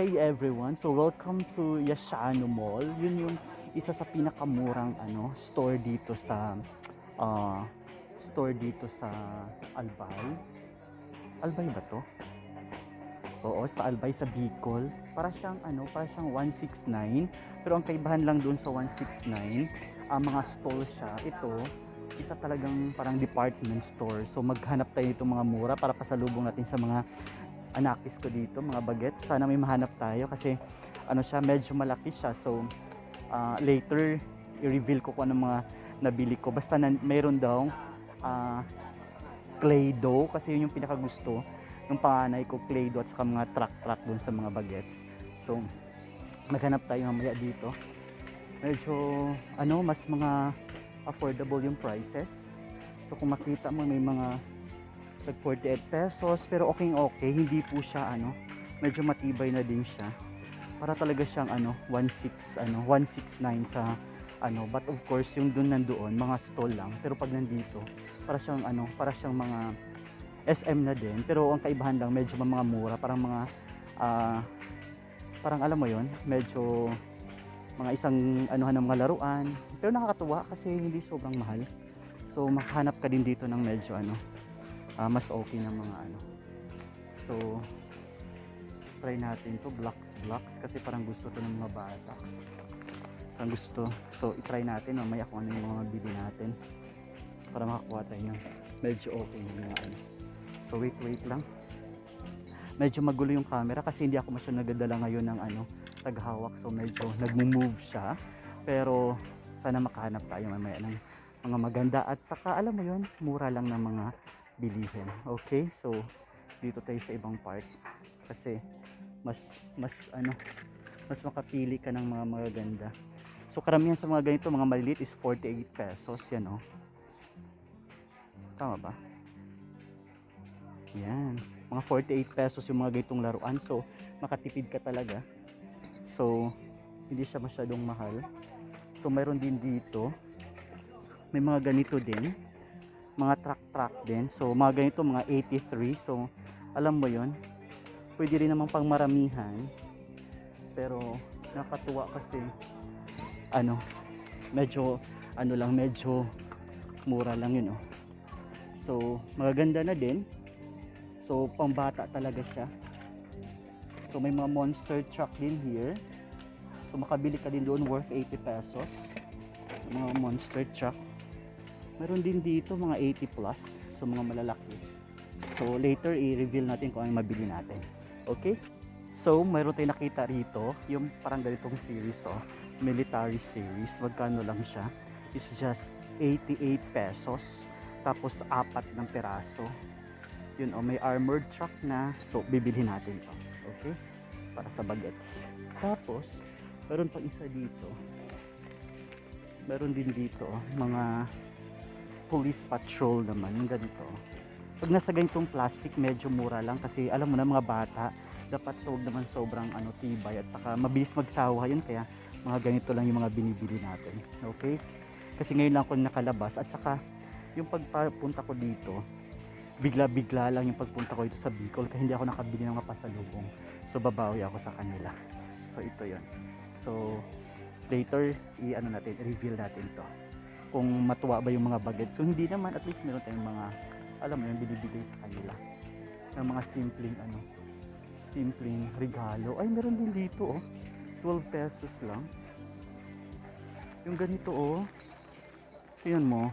Hey everyone, so welcome to Yashano Mall. Yun yung isa sa pinakamurang store dito sa ah, Albay. Albay ba to? Oo, sa Albay sa Bicol. Para siyang 169. Pero ang kaibahan lang doon sa 169, ang mga stall siya. Ito, isa talagang parang department store. So maghanap tayo nitong mga mura para pasalubong natin sa mga anakis ko dito, mga bagets. Sana may mahanap tayo kasi medyo malaki siya. So later i-reveal ko kung ano mga nabili ko. Basta mayroon daw uh, clay dough kasi yun yung pinaka gusto ng panganay ko, clay dough at saka mga truck dun sa mga bagets. So maghanap tayo mamaya dito. Medyo mas mga affordable yung prices. So kung makita mo may mga tag 48 pesos pero okay, hindi po siya medyo matibay na din siya. Para talaga siyang 169 sa but of course yung nandoon mga stall lang, pero pag nandito para siyang mga SM na din, pero ang kaibahan lang medyo mga mura, parang mga parang alam mo yon, medyo mga isang ng mga laruan, pero nakakatuwa kasi hindi sobrang mahal. So makahanap ka din dito ng medyo mas okay ng mga so try natin to blocks kasi parang gusto to ng mga bata, parang gusto. So i-try natin mamaya kung ano yung mga bili natin para makakuha tayo ng medyo okay ng mga so wait lang, medyo magulo yung camera kasi hindi ako masyadong nagdadala ngayon ng taghawak, so medyo nagmo-move siya, pero sana makahanap tayo mamaya ng mga maganda at saka alam mo yon, mura lang ng mga bilihin. Okay, so dito tayo sa ibang part kasi mas makapili ka ng mga magaganda. So karamihan sa mga ganito, mga maliliit is 48 pesos yan tama ba? Yan, mga 48 pesos yung mga ganitong laruan, so makatipid ka talaga. So hindi siya masyadong mahal. So mayroon din dito, may mga ganito din, mga truck din. So mga ganito mga 83. So alam mo yon, pwede rin naman pang maramihan, pero nakatuwa kasi medyo medyo mura lang yun So magaganda na din, so pambata talaga siya. So may mga monster truck din here, so makabili ka din doon worth 80 pesos mga monster truck. Meron din dito mga 80 plus, so mga malalaki. So later i-reveal natin kung ano mabili natin. Okay? So mayroon tayong nakita rito, yung parang ganitong series military series. Magkano lang siya? It's just 88 pesos. Tapos 4 ng peraso. Yun may armored truck na. So bibili natin to. Okay? Para sa bagets. Tapos meron pang isa dito. Meron din dito mga police patrol naman, yung ganito. Pag nasa ganitong plastic, medyo mura lang kasi alam mo na mga bata, dapat huwag naman sobrang tibay at saka mabilis magsawa yun, kaya mga ganito lang yung mga binibili natin. Okay? Kasi ngayon lang ako nakalabas at saka yung pagpunta ko dito, bigla lang yung pagpunta ko dito sa Bicol kaya hindi ako nakabili ng mga pasalubong. So babawi ako sa kanila. So ito yon. So later reveal natin to kung matuwa ba yung mga bagets. So hindi naman, at least meron tayong mga alam mo yung binibigay sa kanila ng mga simpleng regalo. Ay meron din dito 12 pesos lang yung ganito yun mo,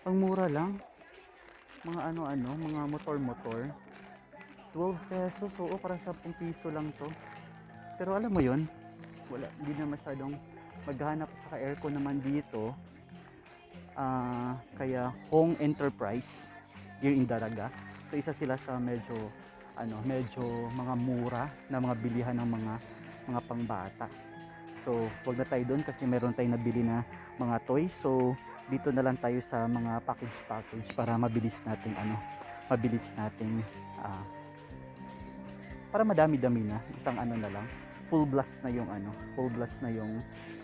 ang mura lang, mga mga motor 12 pesos. Parang 10 piso lang to, pero alam mo yun, hindi na masyadong maghanap sa aircon naman dito. Kaya Hong Enterprise yung Indaraga, so isa sila sa medyo mga mura na mga bilihan ng mga pangbata. So wag na tayo doon kasi meron tayong nabili na mga toys. So dito na lang tayo sa mga package para mabilis natin para madami-dami na, isang na lang, full blast na yung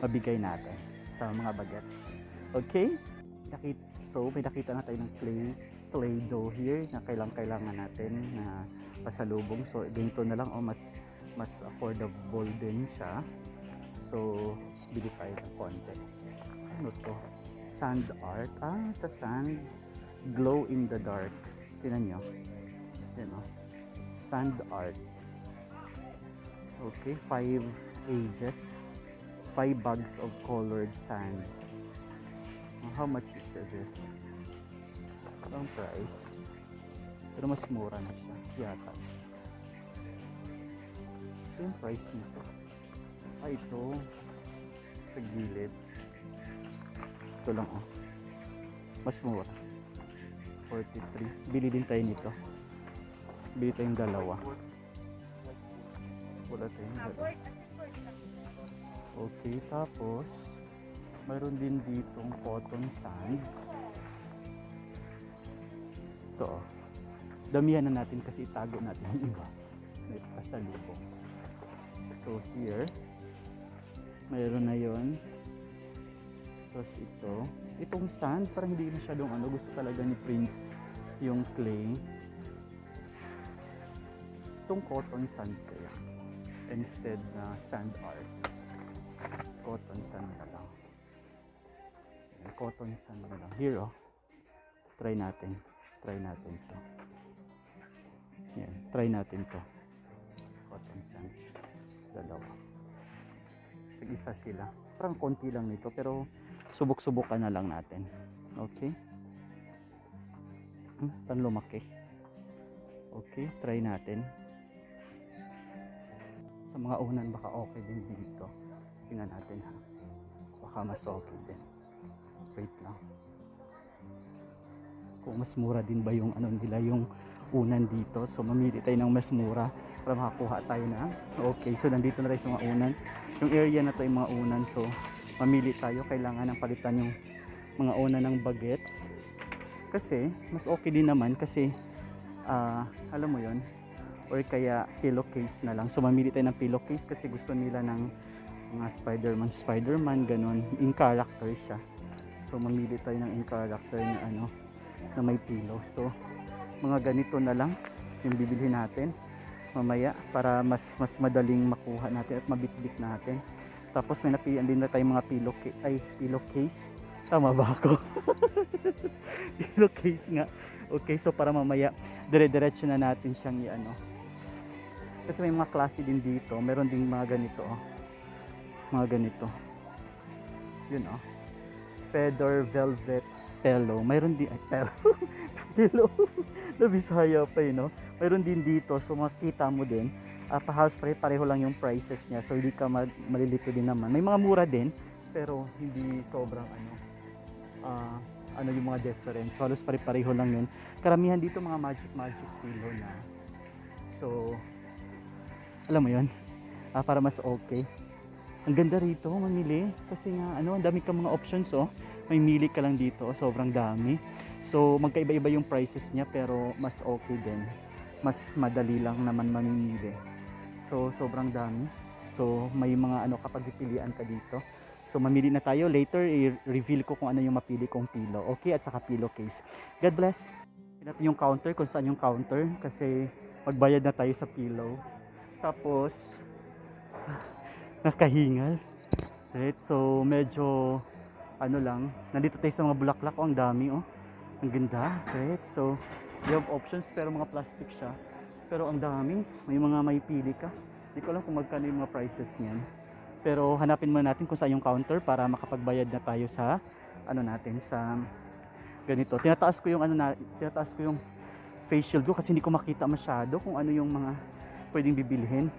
mabigay natin sa mga bagets. Okay? So may nakita na tayo ng clay dough here na kailangan natin na pasalubong. So ganito na lang mas mas affordable din siya. So, bili tayo ng konti. Ano to? Sand art. Sa sand. Glow in the dark. Tingnan nyo. Yan o. Sand art. Okay, 5 ages. 5 bags of colored sand. How much is this? Ang price. Pero mas mura na siya. Yata. Ito yung price nito. Ito. Sa gilid. Ito lang oh. Mas mura. 43. Bili din tayo nito. Bili tayong dalawa. Wala tayong dalawa. Okay, tapos mayroon din ditong cotton sand. Ito oh. Damihan na natin kasi itago natin yung iba. May pasalubong. So here, mayroon na yon. Tapos itong sand, parang hindi masyadong gusto talaga ni Prince yung clay. Itong cotton sand kaya. Instead na sand art. Cotton sand na lang. Cotton sand na lang. Here oh. Try natin to. Yan, try natin to. Cotton sand. Dalawa. Isa sila. Parang konti lang nito pero subok-subukan na lang natin. Okay? Tan lumaki. Okay, try natin. Sa mga unan baka okay din dito. Tingnan natin ha. Baka mas okay din. Wait lang. Kung mas mura din ba yung nila yung unan dito. So mamili tayo ng mas mura para makakuha tayo na. Okay, so nandito na tayo sa mga unan. Yung area na to yung mga unan. So mamili tayo. Kailangan ng palitan yung mga unan ng bagets. Kasi mas okay din naman kasi alam mo yon, or kaya pillowcase na lang. So mamili tayo ng pillowcase kasi gusto nila ng mga Spider-Man ganon. In character siya. So mamili tayo ng in character na na may pillow. So mga ganito na lang yung bibili natin mamaya para mas madaling makuha natin at mabitbit natin. Tapos may napilian din na tayong mga pillowcase. Tama ba ako? Pillowcase nga. Okay, so para mamaya dire-diretso na natin siyang kasi may mga klase din dito. Meron ding mga ganito oh. Mga ganito. Yun oh. Feather velvet pillow. Mayroon din pillow. Nabisaya pa no. Mayroon din dito. So makita mo din. Halos pareho lang yung prices niya. So hindi ka malilito din naman. May mga mura din pero hindi sobrang yung mga difference. So halos pareho lang yun. Karamihan dito mga magic pillow na. So alam mo yun. Para mas okay. Ang ganda rito mamili kasi nga ang dami kang mga options oh. May mili ka lang dito, sobrang dami. So magkaiba-iba yung prices niya pero mas okay din. Mas madali lang naman mamimili. So sobrang dami. So may mga kapag pipilian ka dito. So mamili na tayo. Later i-reveal ko kung ano yung mapili kong pillow. Okay, at saka pillowcase. God bless. Natin yung counter, kung saan yung counter kasi magbayad na tayo sa pillow. Tapos nakahingal. Right? So medyo lang, nandito tayo sa mga bulaklak ang dami oh. Ang ganda, right? So you have options pero mga plastic siya. Pero ang dami, may pili ka. Hindi ko alam kung magkano yung mga prices niyan. Pero hanapin muna natin kung saan yung counter para makapagbayad na tayo sa natin sa ganito. Tinataas ko yung face shield ko kasi hindi ko makita masyado kung ano yung mga pwedeng bibilhin.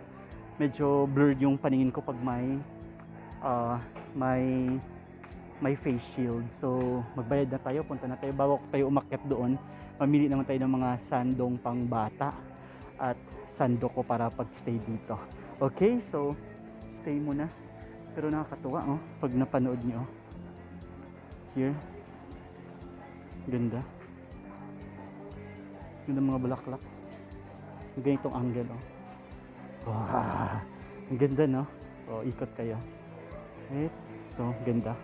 Medyo blurred yung paningin ko pag may face shield. So magbayad na tayo, punta na tayo bago tayo umakyat doon. Mamili naman tayo ng mga sandong pang bata at sando ko para pag-stay dito. Okay, so stay muna. Pero nakakatuwa oh, pag napanood nyo. Here. Ganda. Ganda mga bulaklak. Ganitong angle oh. Wow. Ang ganda no? O, ikot kayo. Okay. So, ganda.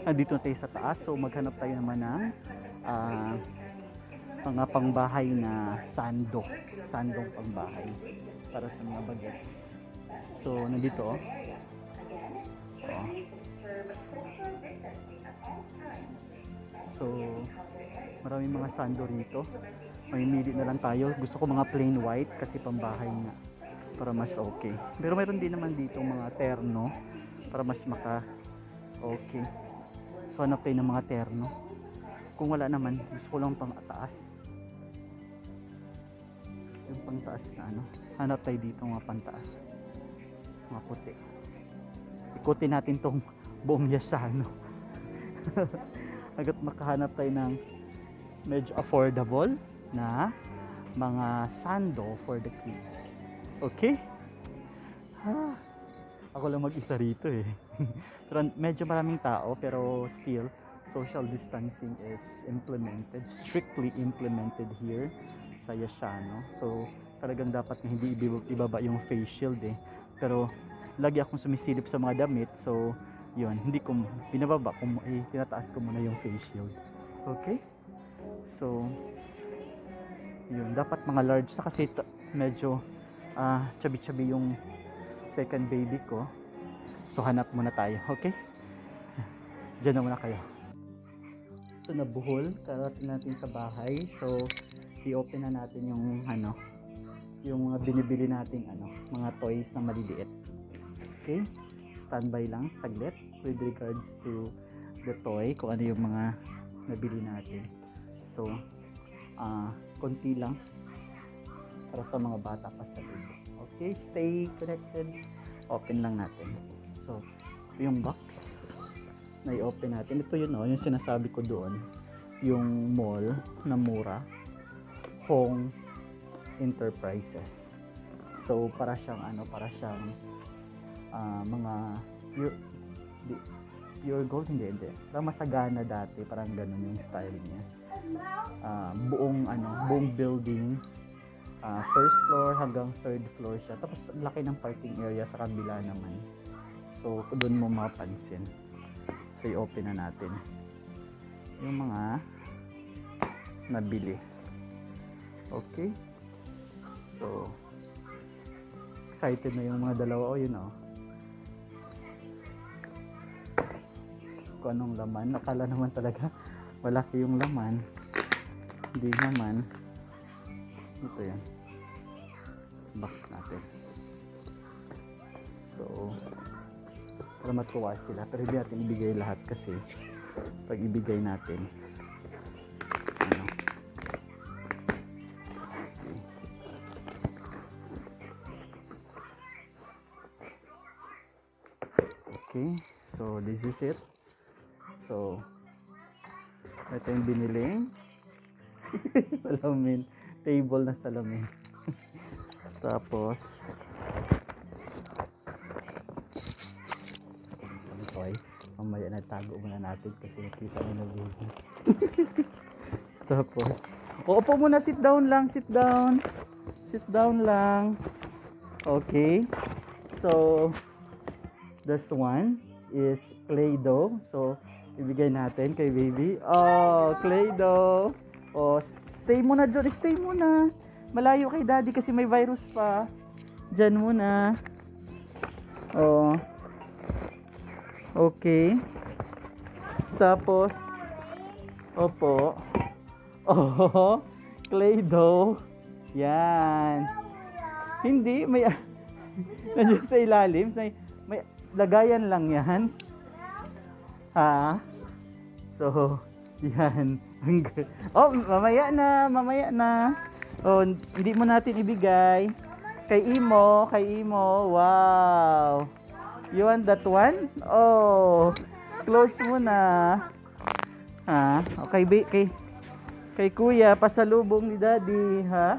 Dito na tayo sa taas. So, maghanap tayo naman ng mga pangbahay na sandong pangbahay para sa mga bagets. So nandito oh. So maraming mga sando rito. Mamimili na lang tayo. Gusto ko mga plain white kasi pambahay nga para mas okay. Pero mayroon din naman dito mga terno para mas okay. So hanap tayo ng mga terno. Kung wala naman, gusto ko lang pang taas. Yung pang taas na ano. Hanap tayo dito mga pantaas. Mga puti. Ikutin natin tong buong Yasano. Agad makahanap tayo ng medyo affordable na mga sando for the kids. Okay? Ako lang mag-isa rito eh. Pero medyo maraming tao pero still social distancing is strictly implemented here sa Yasano. So talagang dapat na hindi ibaba yung face shield eh. Pero lagi akong sumisilip sa mga damit. So yun, hindi ko binababa, tinataas ko muna yung face shield. Okay? So yun, dapat mga large na kasi medyo chubby-chubby yung second baby ko. So hanap muna tayo, okay? Diyan na muna kayo. So nabuhol, karating natin sa bahay. So i-open na natin yung yung mga binibili nating mga toys na maliliit. Okay? Standby lang saglit with regards to the toy, kung ano yung mga nabili natin. So konti lang para sa mga bata pa sa loob. Okay, stay connected. Open lang natin. So, yung box na i-open natin. Ito yun yung sinasabi ko doon. Yung mall na mura. Hong Enterprises. So, para siyang mga pure gold, hindi. Parang masagana dati, parang ganun yung style niya. Buong building, first floor hanggang third floor siya, tapos laki ng parking area sa kabila naman, so doon mo mapansin. So i-open na natin yung mga nabili. Okay, so excited na yung mga dalawa. Yun kung anong laman. Nakala naman talaga malaki yung laman, hindi naman. Ito yan, box natin. So para matuwa sila, pero hindi natin ibigay lahat kasi pag ibigay natin okay, so this is it. So ito yung biniling salamin, table na salamin. Tapos toy, mamaya na tago muna natin kasi nakita mo na baby. Tapos upo muna, sit down lang. Okay, so this one is Play-Doh. So ibigay natin kay baby. Oh, Play-Doh. Oh, stay muna dyan. Stay muna. Malayo kay daddy kasi may virus pa. Dyan muna. Oh. Okay. Tapos, opo. Oh, Play-Doh. Yan. Hindi, may nandiyan sa ilalim. May lagayan lang yan. Ha? So, yan. Oh, mamaya na. Oh, hindi mo natin ibigay. Kay Imo. Wow. You want that one? Oh, close mo na. Ha? Okay, kay Kuya, pasalubong ni Daddy, ha?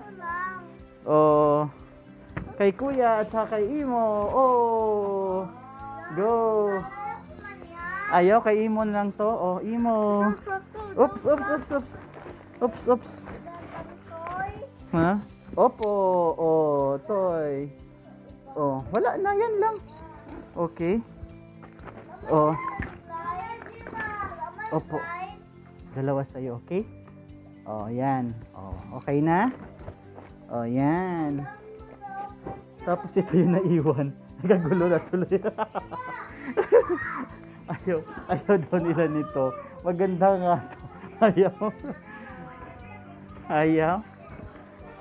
Oh, kay Kuya at saka kay Imo. Oh, go. Ayaw, kay Imo lang to. Oh, Imo. Oops. Ha? Opo. Oh, toy. Oh, wala na, yan lang. Okay. Oh. Opo. Dalawa sa'yo, okay? Oh, yan. Oh, okay na? Oh, yan. Tapos ito yung naiwan. Nagagulo na tuloy. ayaw daw nila nito. Maganda nga to. Ayaw.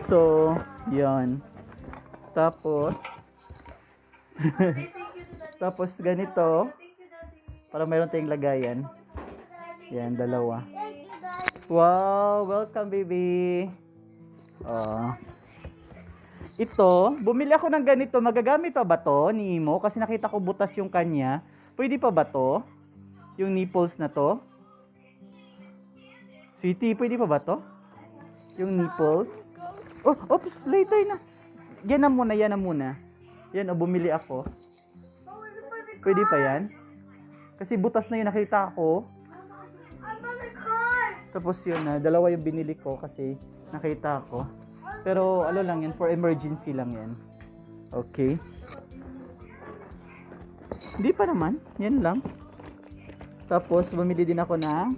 So, yan. Tapos, tapos ganito. Para mayroon tayong lagayan. Yan, dalawa. Wow, welcome baby. Oh. Ito, bumili ako ng ganito. Magagamit pa ba to ni Imo? Kasi nakita ko butas yung kanya. Pwede pa ba to? Yung nipples na to? Sweetie, pwede pa ba to? Yung nipples? Oh, oops, later na. Yan na muna, yan na muna. Yan, oh, bumili ako. Pwede pa yan? Kasi butas na yun, nakita ko. Tapos yun na, dalawa yung binili ko kasi nakita ko. Pero ano lang yan, for emergency lang yan. Okay. Hindi pa naman, yan lang. Tapos bumili din ako ng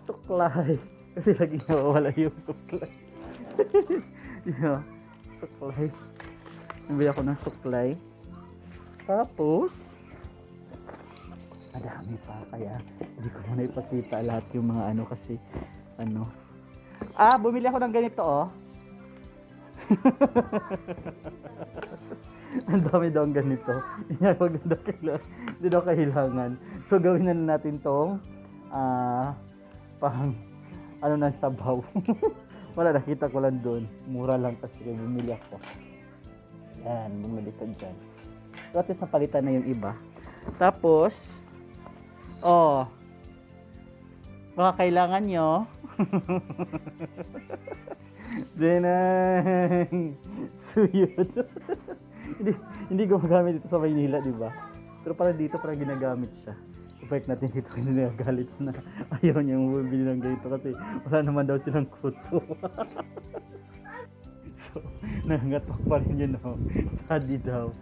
suklay. Kasi lagi nawawala yung suklay. Yeah, suklay. Bumili ako ng suklay. Tapos madami pa, kaya hindi ko muna ipakita lahat yung mga ano kasi ano. Bumili ako ng ganito oh. Ang dami daw ang ganito. Hindi daw kailangan. So gawin na natin tong pang ano na sabaw. Wala, nakita ko lang doon. Mura lang kasi bumili ako. Yan, bumili ka dyan. So at least napalitan na yung iba. Tapos baka kailangan nyo. Denang suyod. hindi gumagamit ito sa Maynila, di ba? Pero parang dito parang ginagamit siya. Balik natin dito, hindi nagagalit na ayaw niyang bumili ng ganito kasi wala naman daw silang kuto. So, nangangatok pa rin yun, no? Daddy daw.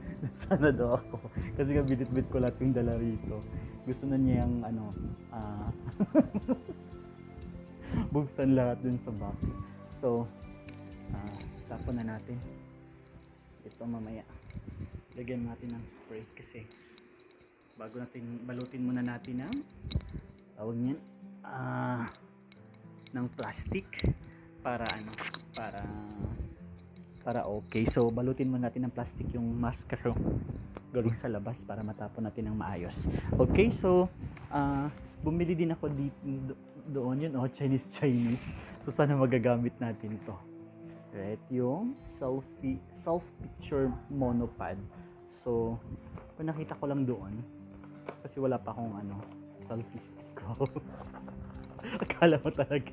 Sana daw ako. Kasi kabinit-bit ko lahat yung dala rito. Gusto na niya yung, buksan lahat dun sa box. So, tapon na natin. Ito mamaya. Lagyan natin ng spray kasi bago natin balutin muna natin ng tawag niyan ng plastic para para okay. So balutin muna natin ng plastic yung macaron galing sa labas para matapon natin ng maayos. Okay, so bumili din ako doon yun, Chinese. So sana magagamit natin to. Right, yung self picture monopod. So nakita ko lang doon kasi wala pa akong selfie stick ko. Akala mo talaga.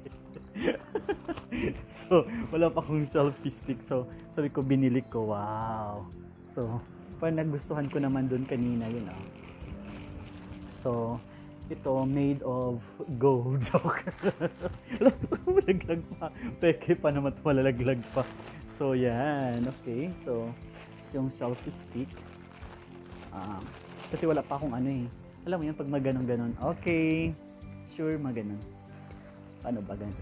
So wala pa akong selfie stick, so sabi ko binili ko. Wow. So parang nagustuhan ko naman doon kanina yun. So ito made of gold. Malaglag pa. Peke pa naman ito, malalaglag pa. So yan, okay. So yung selfie stick, kasi wala pa akong alam mo yan pag maganon-ganon. Okay, sure maganon. Paano ba ganito?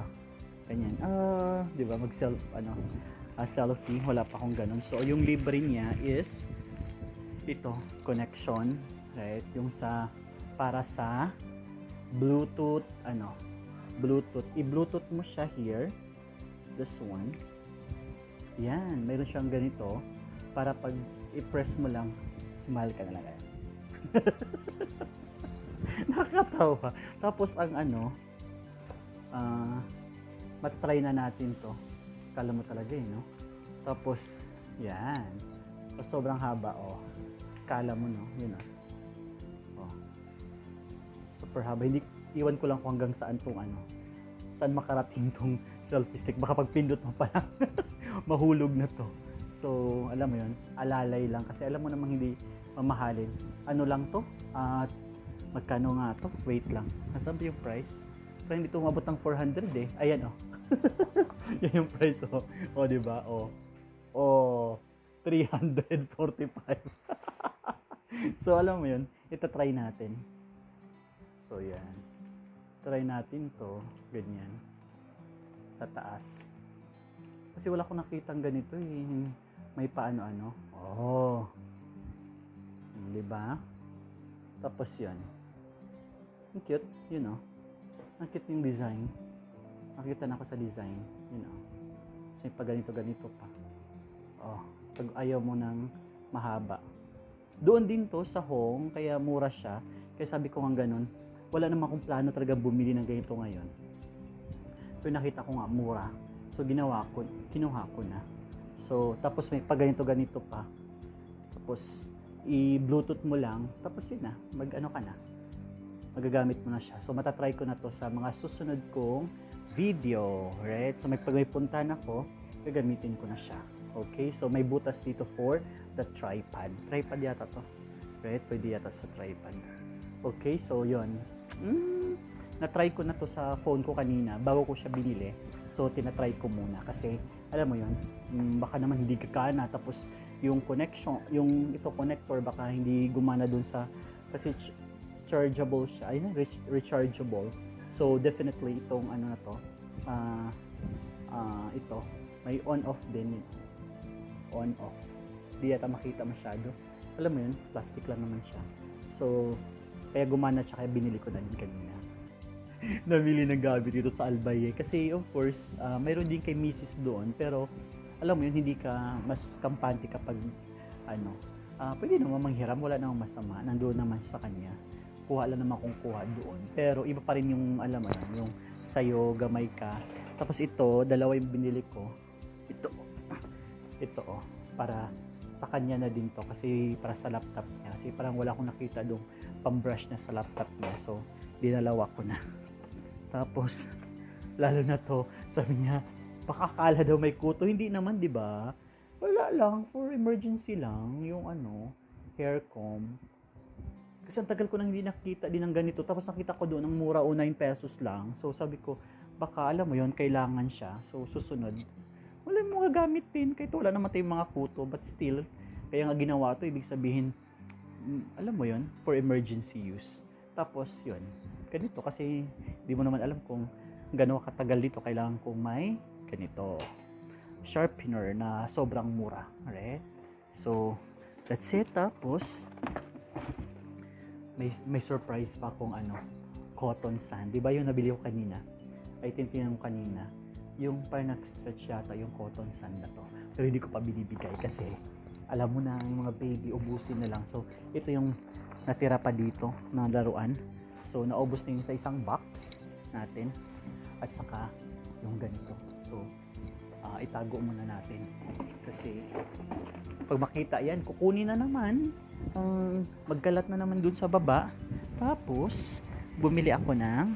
Ganyan. Di ba selfie, wala pa akong ganon. So yung libre niya is ito, connection, right? Yung para sa Bluetooth, Bluetooth. I-Bluetooth mo siya here. This one. Yan, mayroon siyang ganito para pag i-press mo lang, smile ka na lang. Nakakatawa. Tapos ang matry na natin to. Kala mo talaga no? Tapos, yan. So, sobrang haba, Kala mo, no? Yun, super haba. Hindi, iwan ko lang kung hanggang saan saan makarating tong selfie stick. Baka pag pindot mo pa lang, mahulog na to. So, alam mo yun, alalay lang. Kasi alam mo namang hindi mamahalin. Ano lang to? Magkano nga to? Wait lang. Nasaan ba yung price? So, hindi to umabot ng 400 eh. Ayan, Yan yung price, diba? 345. So, alam mo yun, try natin. So, yan. Try natin to. Ganyan. sa taas. Kasi wala akong nakitang ganito eh. May paano-ano. Oh. Di ba? Tapos yan. Ang cute, you know. Ang cute yung design. Nakita na ako sa design, you know. Kasi pag ganito pa. Oh, pag ayaw mo ng mahaba. Doon din to sa Hong, kaya mura siya. Kaya sabi ko nga ganun, wala naman akong plano talaga bumili ng ganito ngayon. Pero nakita ko nga mura. So kinuha ko na. So tapos may pag ganito pa. Tapos i-bluetooth mo lang, tapos yun na, mag-ano ka na. Magagamit mo na siya. So matatry ko na to sa mga susunod kong video, right? So pag may puntahan ako, gagamitin ko na siya. Okay? So may butas dito for the tripod. Tripod yata to. Right? Pwede yata sa tripod. Okay? So yun. Na-try ko na to sa phone ko kanina bago ko siya binili. So tinatry ko muna kasi alam mo yun, baka naman hindi gagana, tapos yung connection, yung ito connector baka hindi gumana dun sa, kasi chargeable siya, ayun, rechargeable. So definitely itong ano na to, ito may on-off din, on-off. Di yata makita masyado. Alam mo yun, plastic lang naman siya. So kaya gumana siya, kaya binili ko na din kanina. Namili ng gamit dito sa Albay kasi of course mayroon din kay Mrs. doon, pero alam mo yun, hindi ka mas kampante kapag ano, pwede naman manghiram, wala namang masama, nandoon naman sa kanya, kuha lang naman kung kuha doon, pero iba pa rin yung alam mo yung sayo, gamay ka. Tapos ito, dalawa yung binili ko, ito para sa kanya na din to, kasi para sa laptop niya, kasi parang wala akong nakita doon pang-brush na sa laptop niya, so dinalawa ko na. Tapos lalo na to, sabi niya baka akala daw may kuto, hindi naman, di ba? Wala lang, for emergency lang yung hair comb. Kasi ang tagal ko nang hindi nakita din ng ganito, tapos nakita ko doon ng mura o 9 pesos lang. So sabi ko baka alam mo yon, kailangan siya. So susunod wala mo gagamitin, kahit wala naman tayong mga kuto, but still kaya nga ginawa to, ibig sabihin alam mo yon, for emergency use. Tapos yun, ganito kasi di mo naman alam kung gano'n katagal dito, kailangan kong may ganito sharpener na sobrang mura, right? So that's it. Tapos may surprise pa akong cotton sand, di ba yung nabili ko kanina, ay tinitinan ko kanina, yung parang nag-stretch yata yung cotton sand na to, pero hindi ko pa binibigay kasi alam mo na yung mga baby ubusin na lang. So ito yung natira pa dito na laruan. So naubos na yun sa isang box natin, at saka yung ganito. So itago muna natin kasi pag makita yan, kukunin na naman, magkalat na naman dun sa baba. Tapos bumili ako ng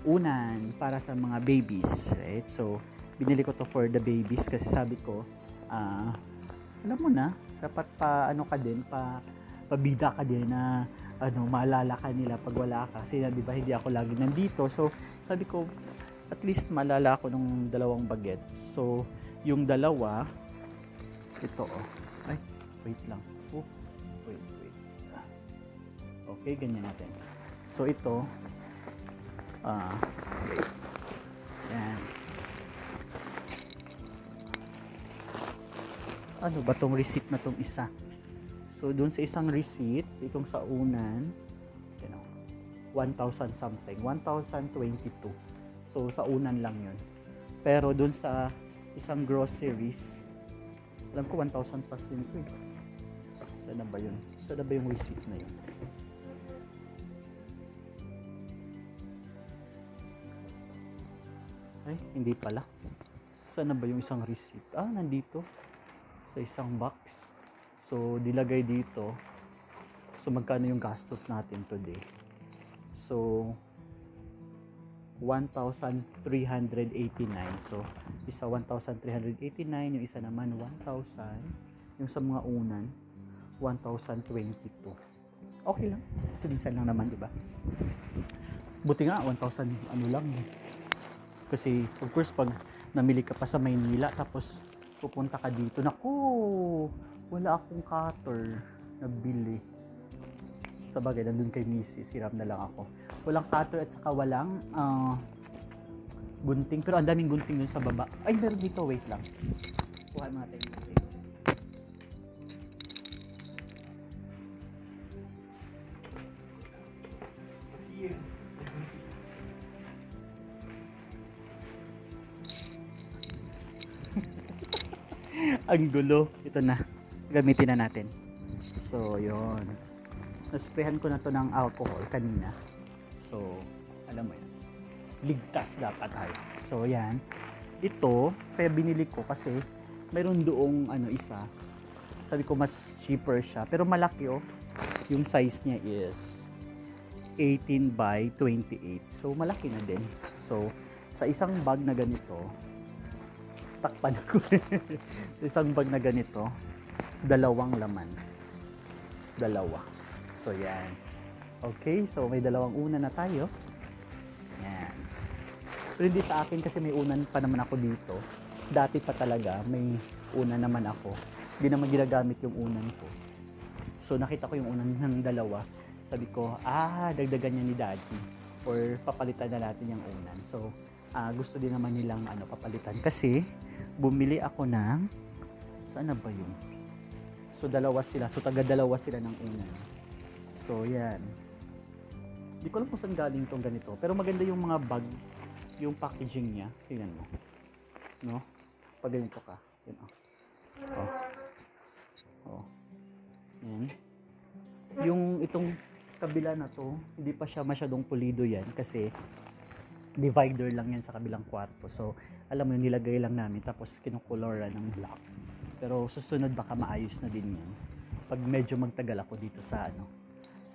unan para sa mga babies, right? So binili ko to for the babies kasi sabi ko alam mo na, dapat pabida ka din na maalala ka nila pag wala ka, kasi di ba hindi ako lagi nandito. So sabi ko at least maalala ako ng dalawang baget. So yung dalawa ito ay wait lang, wait, okay, ganyan natin. So ito wait, yan, ano ba tong receipt na tong isa. So doon sa isang receipt, itong sa unan, 1,000 something, 1,022. So sa unan lang yun. Pero doon sa isang groceries, alam ko 1,000 plus din ito eh. Saan na ba yun? Saan na ba yung receipt na yun? Ay, hindi pala. Saan na ba yung isang receipt? Nandito. Sa isang box. So, dilagay dito. So, magkano yung gastos natin today? So, 1,389. So, isa 1,389. Yung isa naman 1,000. Yung sa mga unan, 1,022. Okay lang. Sulisan lang naman, diba? Buti nga, 1,000 lang. Kasi, of course, pag namili ka pa sa Maynila, tapos pupunta ka dito, naku, wala akong cutter na bili. Sa bagay, nandun kay Mrs. Hiram na lang ako. Walang cutter at saka walang gunting. Pero ang daming gunting dun sa baba. Ay, meron dito. Wait lang. Kuha mga tayo gunting. Ang gulo. Ito na. Gamitin na natin. So, yun. Nasprayan ko na to ng alcohol kanina. So, alam mo yan. Ligtas dapat tayo. So, yan. Ito, kaya binili ko kasi mayroon doong isa. Sabi ko mas cheaper siya. Pero malaki oh. Yung size niya is 18 by 28. So, malaki na din. So, sa isang bag na ganito, takpan ako. Sa isang bag na ganito, 2 laman. 2. So, yan. Okay, so may 2 una na tayo. Yan. Pero hindi sa akin kasi may unan pa naman ako dito. Dati pa talaga, may unan naman ako. Hindi naman ginagamit yung unan ko. So, nakita ko yung unan ng 2. Sabi ko, dagdagan niya ni Daddy. Or papalitan na natin yung unan. So, gusto din naman nilang papalitan. Kasi, bumili ako ng, saan na ba yun? So, 2 sila. So, taga-2 sila ng unan. So, yan. Hindi ko alam kung saan galing itong ganito. Pero maganda yung mga bag, yung packaging niya. Tingnan mo. No? Pag ganito ka. Yan, oh. Yan. Yung itong kabila na to, hindi pa siya masyadong pulido yan. Kasi, divider lang yan sa kabilang kwarto. So, alam mo yun, nilagay lang namin. Tapos, kinukoloran ng black. Pero, susunod baka maayos na din yan. Pag medyo magtagal ako dito sa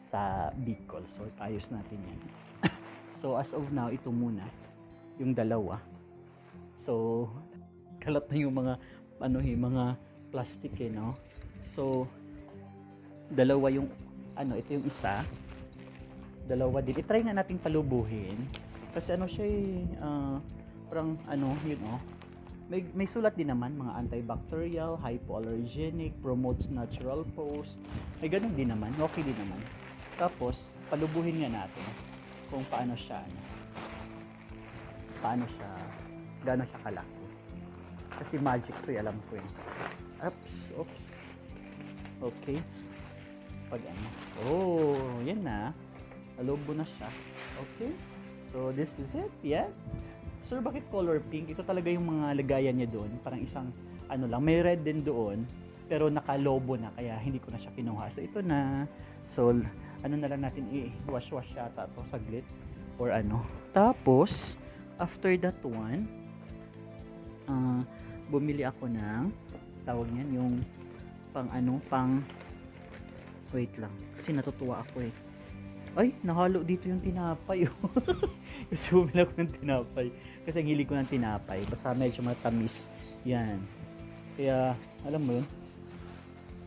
sa Bicol. So, ayos natin yan. So, as of now, ito muna. Yung 2. So, kalat na yung mga, mga plastic no? So, 2 yung, ito yung isa. 2 din. I-try na natin palubuhin. Kasi siya parang may sulat din naman, mga antibacterial, hypoallergenic, promotes natural pose. May ganun din naman, okay din naman. Tapos, palubuhin nga natin kung paano siya gaano siya kalaki. Kasi magic to, alam ko yun. Oops. Okay. Yan na. Palubo na siya. Okay. So, this is it. Yeah. Sir, bakit color pink? Ito talaga yung mga lagayan niya doon. Parang isang, lang. May red din doon. Pero nakalobo na. Kaya hindi ko na siya kinuha. So, ito na. So, na lang natin i-wash yata ito saglit. Or Tapos, after that one, bumili ako ng, tawag niyan, yung wait lang. Kasi natutuwa ako eh. Ay, nahalo dito yung tinapay. Kasi bumili ako ng tinapay. Kasi ang hilig ko ng tinapay. Basta medyo matamis. Yan. Kaya, alam mo yun.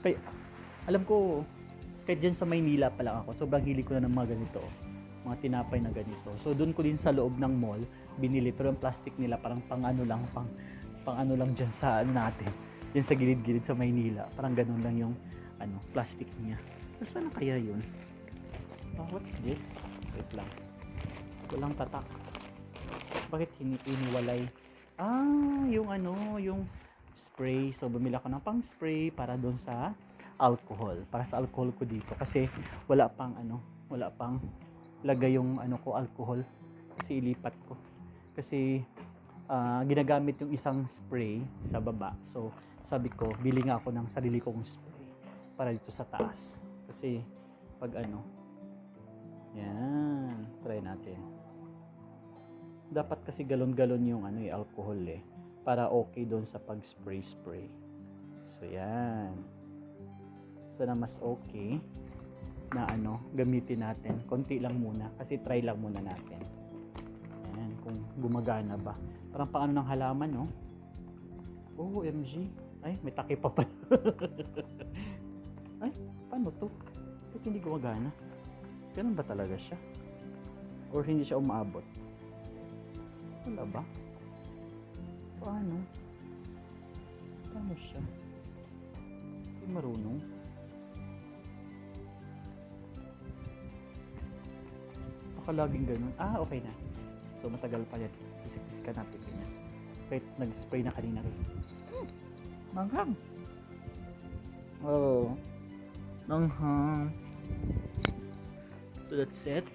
Kaya, alam ko, kahit dyan sa Maynila pa lang ako, sobrang hilig ko na ng mga ganito. Mga tinapay na ganito. So, doon ko din sa loob ng mall, binili. Pero yung plastic nila, parang pang lang dyan sa natin. Dyan sa gilid-gilid sa Maynila. Parang ganun lang yung, plastic niya. So, saan kaya yun? What's this? Wait lang. Walang tatak. Bakit hiniwalay? Yung spray. So, bumili ako ng pang spray para doon sa alcohol. Para sa alcohol ko dito. Kasi wala pang lagay yung alcohol. Kasi ilipat ko. Kasi ginagamit yung isang spray sa baba. So, sabi ko, bili nga ako ng sarili kong spray para dito sa taas. Kasi pag yan, try natin. Dapat kasi galon-galon yung alcohol para okay doon sa pag-spray. So yan. So na mas okay na gamitin natin. Konti lang muna kasi try lang muna natin. Yan, kung gumagana ba. Parang paano ng halaman, no? Oh, OMG. Ay, may takip pa pala. Ay, paano to? Bakit hindi gumagana? Ganun ba talaga siya? Or hindi siya umaabot? Wala ba? Paano? Paano siya? Hindi marunong. Baka laging ganun. Okay na. So matagal pa yan. Isikis ka natin ganyan. Kahit nag-spray na kanina rin. Manghang. Oh. Manghang. So that's it.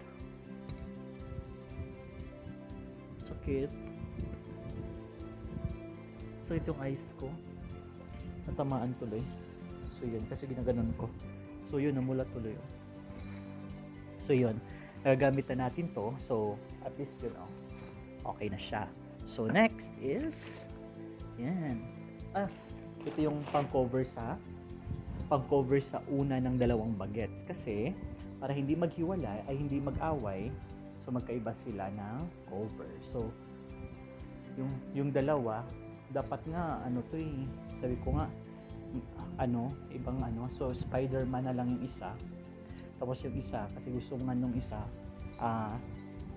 Sakit. So ito yung eyes ko. Natamaan tuloy. So yun, kasi ginaganon ko. So yun, namula tuloy. Oh. So yun, gagamit na natin to. So at least yun, okay na siya. So next is, yan. Ito yung pang-cover sa una ng dalawang bagets. Kasi, para hindi maghiwalay, ay hindi mag-away, so magkaiba sila ng cover. So, yung dalawa, dapat nga, sabi ko nga, ibang so Spider-Man na lang yung isa. Tapos yung isa, kasi gusto nga nung isa,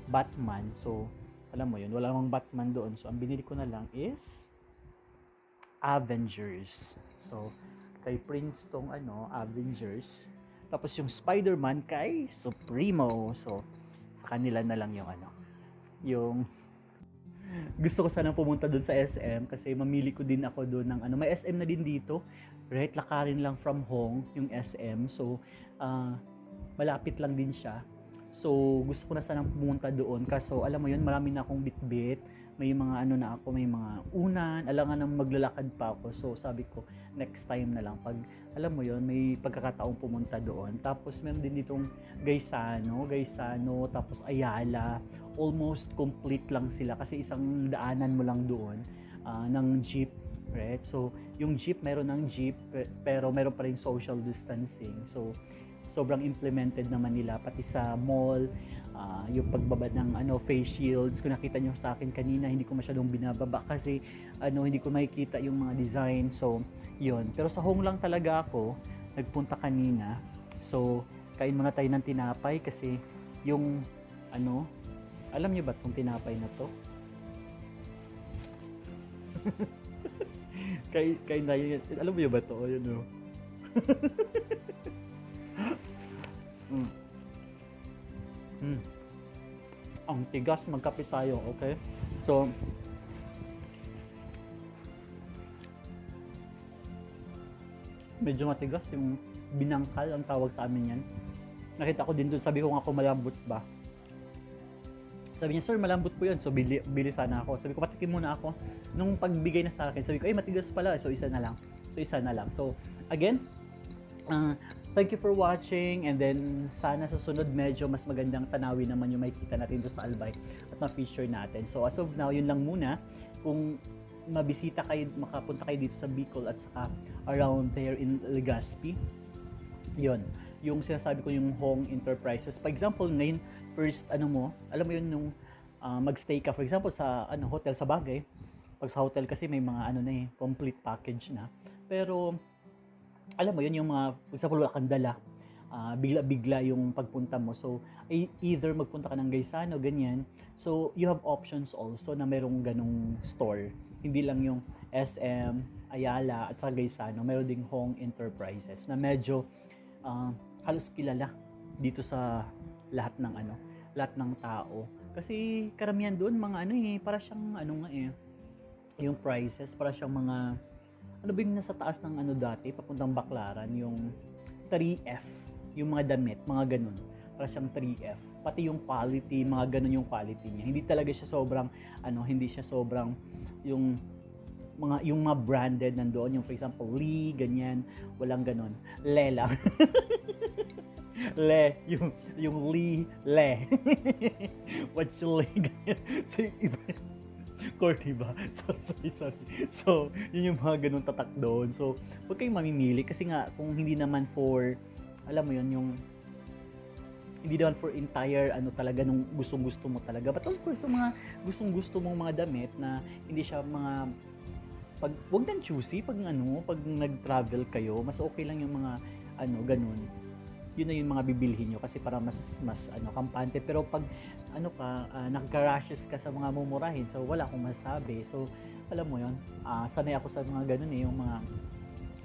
Batman. So, alam mo yun, wala namang Batman doon. So, ang binili ko na lang is Avengers. So, kay Prince tong Avengers. Tapos yung Spider-Man kay Supremo. So, sa kanila na lang yung gusto ko sanang pumunta doon sa SM kasi mamili ko din ako doon ng may SM na din dito. Right, lakarin lang from home yung SM. So, malapit lang din siya. So, gusto ko na sanang pumunta doon. Kaso, alam mo yun, marami na akong bitbit. May mga na ako, may mga unan. Alangan nang maglalakad pa ako. So, sabi ko, next time na lang. Pag, alam mo yun, may pagkakataong pumunta doon. Tapos, meron din ditong Gaisano, tapos Ayala. Almost complete lang sila. Kasi isang daanan mo lang doon ng jeep. Right? So, yung jeep, meron ng jeep. Pero meron pa rin social distancing. So, sobrang implemented naman nila pati sa mall, yung pagbaba ng face shields. Kung nakita nyo sa akin kanina, hindi ko masyadong binababa kasi hindi ko makikita yung mga design. So yun, pero sa home lang talaga ako nagpunta kanina. So kain muna tayo ng tinapay kasi yung alam nyo ba itong tinapay na to? kain tayo, alam mo ba ito? Ang tigas, magkape tayo, okay? So, medyo matigas yung binangkal ang tawag sa amin yan. Nakita ko din doon, sabi ko nga kung malambot ba. Sabi niya, sir, malambot po yun. So, bili sana ako. Sabi ko, patikim muna ako. Nung pagbigay na sa akin, sabi ko, matigas pala. So, isa na lang. So, again, thank you for watching, and then sana sa sunod medyo mas magandang tanawin naman yung makikita natin doon sa Albay at ma-feature natin. So as of now, yun lang muna. Kung mabisita kayo, makapunta kayo dito sa Bicol at saka around there in Legazpi, yun, yung sinasabi ko yung Hong Enterprises. For example, ngayon, first, alam mo yun, nung magstay ka, for example, sa hotel sa Bagay. Pag sa hotel kasi may mga complete package na. Pero alam mo yun, yung mga, for example, wala kang dala, bigla-bigla yung pagpunta mo. So, either magpunta ka ng Gaisano, ganyan. So, you have options also na merong ganong store. Hindi lang yung SM, Ayala, at saka Gaisano. Meron ding Hong Enterprises na medyo halos kilala dito sa lahat ng tao. Kasi karamihan doon, mga para siyang yung prices, para siyang mga ba yung nasa taas ng dati, papuntang Baclaran, yung 3F, yung mga damit, mga ganun. Para siyang 3F. Pati yung quality, mga ganun yung quality niya. Hindi talaga siya sobrang, hindi siya sobrang, yung mga branded nandoon, yung for example, Lee, ganyan, walang ganun. Le lang. Le, yung Lee, Le. What's your Lee, ganyan. So, iba, Court, diba? Sorry. So, yun yung mga ganun tatak doon. So, huwag kayong mamimili kasi nga, kung hindi naman for, alam mo yun, yung hindi naman for entire, talaga, nung gustong-gusto mo talaga. But of course, yung mga gustong-gusto mong mga damit na hindi siya mga, huwag nang choosy, pag nag-travel kayo, mas okay lang yung mga, ganun. Yun na yung mga bibilhin nyo kasi para mas kampante. Pero pag nagka-rashes ka sa mga mumurahin, so wala akong masabi. So alam mo yun, sanay ako sa mga ganun yung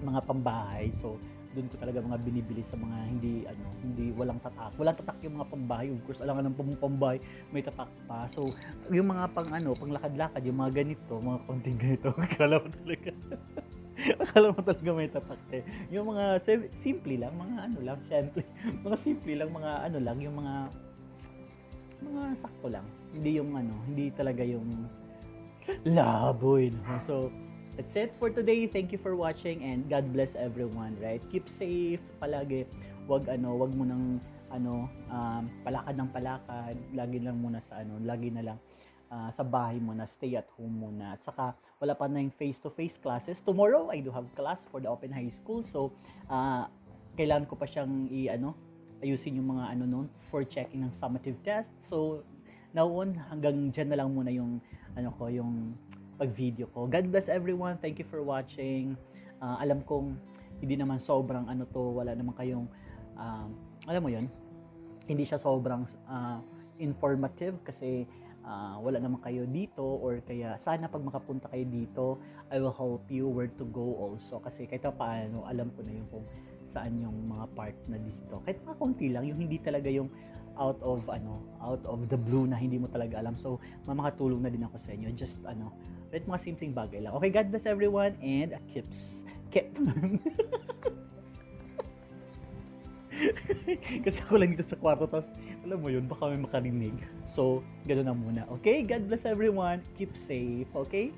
mga pambahay. So doon ko talaga mga binibili sa mga hindi walang tatak. Walang tatak yung mga pambahay. Of course, alangan ng pambahay, may tatak pa. So, yung mga pang lakad-lakad, yung mga ganito, mga konting ganito, akala mo talaga. Akala mo talaga may tatak eh. Yung mga simple lang, mga syempre. Mga simple lang, yung mga sakto lang. Hindi yung hindi talaga yung laboy. No? So, that's it for today. Thank you for watching and God bless everyone, right? Keep safe palagi. Wag mo nang palakad ng palakad. Lagi na lang sa bahay muna, stay at home muna. At saka wala pa na yung face-to-face classes. Tomorrow I do have class for the Open High School. So, kailangan ko pa siyang ayusin yung mga noon for checking ng summative test. So, now on, hanggang dyan na lang muna yung yung pag-video ko. God bless everyone. Thank you for watching. Alam kong hindi naman sobrang wala naman kayong alam mo 'yon. Hindi siya sobrang informative kasi wala naman kayo dito, or kaya sana pag makapunta kayo dito, I will help you where to go also kasi kahit paano alam ko na yung kung saan yung mga part na dito. Kahit mga konti lang, yung hindi talaga yung out of the blue na hindi mo talaga alam. So, makakatulong na din ako sa inyo. Just kahit mga simpleng bagay lang. Okay, God bless everyone and keep kasi ako lang dito sa kwarto, tapos alam mo yun, baka may makarinig. So, gano'n na muna. Okay, God bless everyone. Keep safe, okay?